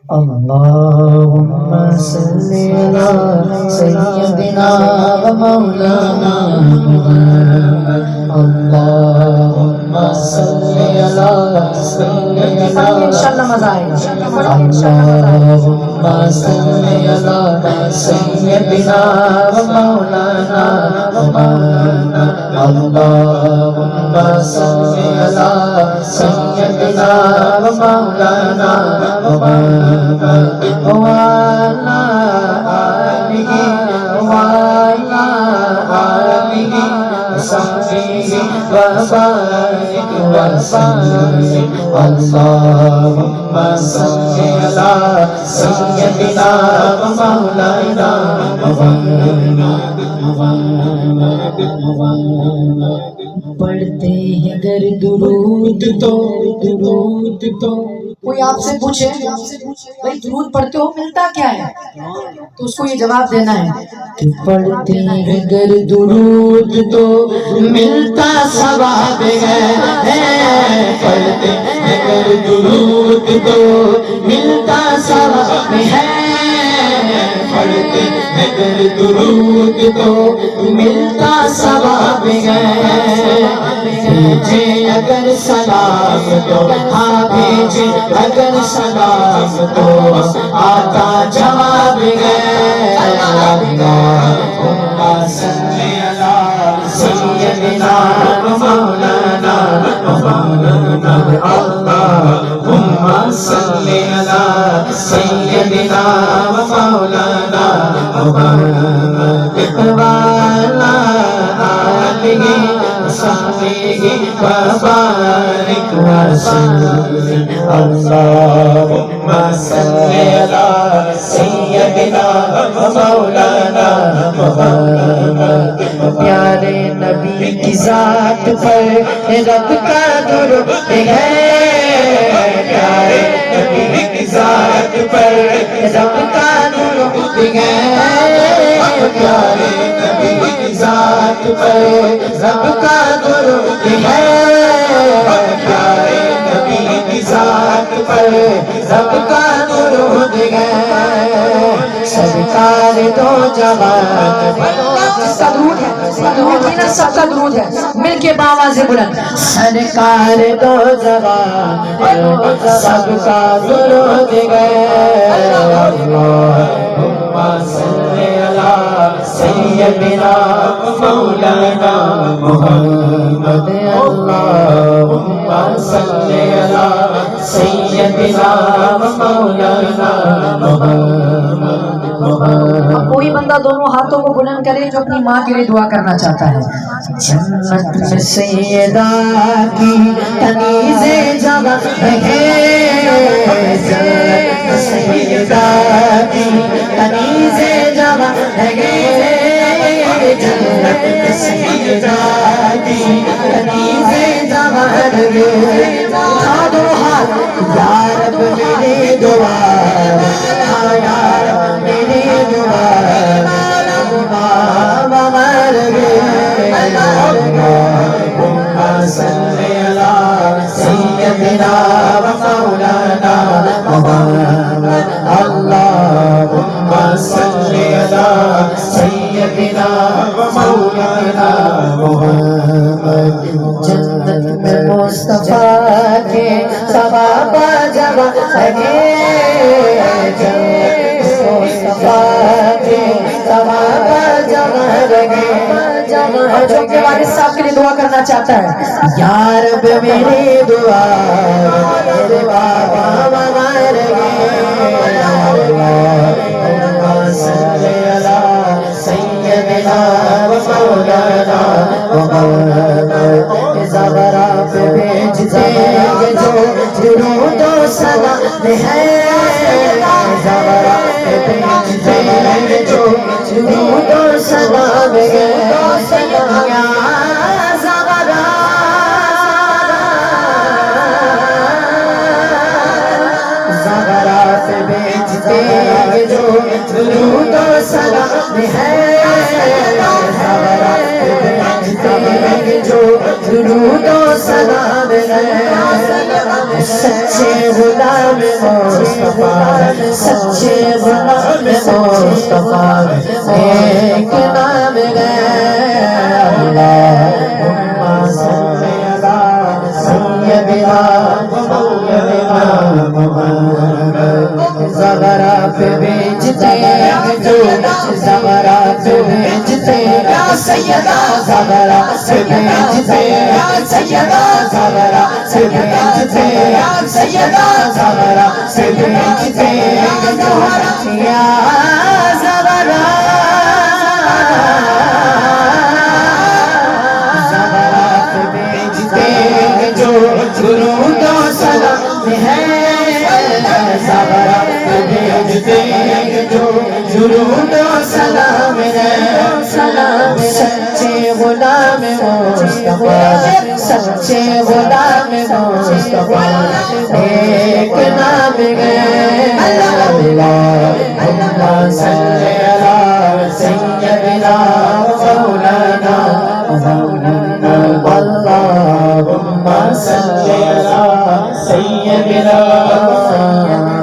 اللهم صل على سيدنا ومولانا محمد اللهم صل على سيدنا انشاءاللہ مزہ آئے گا اللهم صل على سيدنا ومولانا محمد اللهم صل على سيدنا ومولانا محمد وعلى آله وعلى آله وصحبه وبارك وسلم اللهم صل على سيدنا ومولانا محمد پڑھتے ہیں گر درود تو کوئی آپ سے پوچھے بھائی درود پڑھتے ہو ملتا کیا ہے تو اس کو یہ جواب دینا ہے کہ پڑھتے ہیں گر درود تو ملتا ثواب ہے پڑھتے ہیں گر درود تو ملتا ثواب ہے پڑھتے ہیں گر درود تو ملتا ثواب ہے بھیجے اگر سلام تو ہاں بھیجے اگر سلام تو آتا جواب ہے اللہم صل علی سیدنا مولانا محمد اللہم صل علی سیدنا مولانا محمد وعلی آلہ وصحبہ وبارک وسلم اللہم صل علی سیدنا مولانا محمد پیارے نبی کی ذات پر رب کا درود ہے پیارے نبی کی ذات پر رب کا درود ہے پیارے نبی کی ذات پر رب کا درود ہے پیارے نبی کی ذات پر رب کا درود ہے سرکار دو جوان جس کا درود ہے سب کا درود ہے مل کے باواز بلند سرکار دو جوان سب کا درود ہے اللہم صل علی سیدنا مولانا محمد اللہم صل علی سیدنا مولانا محمد کوئی بندہ دونوں ہاتھوں کو بلند کرے جو اپنی ماں کے لیے دعا کرنا چاہتا ہے جنت میں سیدہ کی کنیز جگہ ہے جنت میں سیدہ کی کنیز جگہ ہے جنت میں سیدہ کی کنیز جگہ ہے اٹھا دو ہاتھ یا رب میری دعا یا رب میری دعا اللہم صل علی سیدنا ومولانا محمد اللہم صل علی سیدنا ومولانا محمد جنت میں مصطفیٰ کے ثواب جگہ ہے جنت مصطفیٰ کے ثواب جگہ لگے جو کے والد صاحب کے لیے دعا کرنا چاہتا ہے یا رب میری دعا میرے بابا مغار گے اللہم صل علی سیدنا ومولانا محمد زبرا پہ بھیج دیں گے جو درود و سلام ہے زبرا پہ بھیج دیں گے جو درود و سلام ہے درود و سلام ہے جو درود و سلام ہے سچے غلام مصطفیٰ سچے غلام مصطفیٰ ایک نام ہے اللہم صلی علی سیدنا محمد زغرا پہ بیچتے جو زغرا پہ بیچتے یا سیدہ زغرا پہ بیچتے یا سیدہ زغرا پہ بیچتے یا سیدہ زغرا پہ بیچتے یا زغرا زغرا پہ بیچتے جو درود و سلام ہے زغرا پہ بیچتے جو درود و سلام ہے سلام سچے غلام مصطفیٰ سچے غلام مصطفیٰ ایک نام ہے اللہم صلی علی سیدنا مولانا اللہم صلی علی سیدنا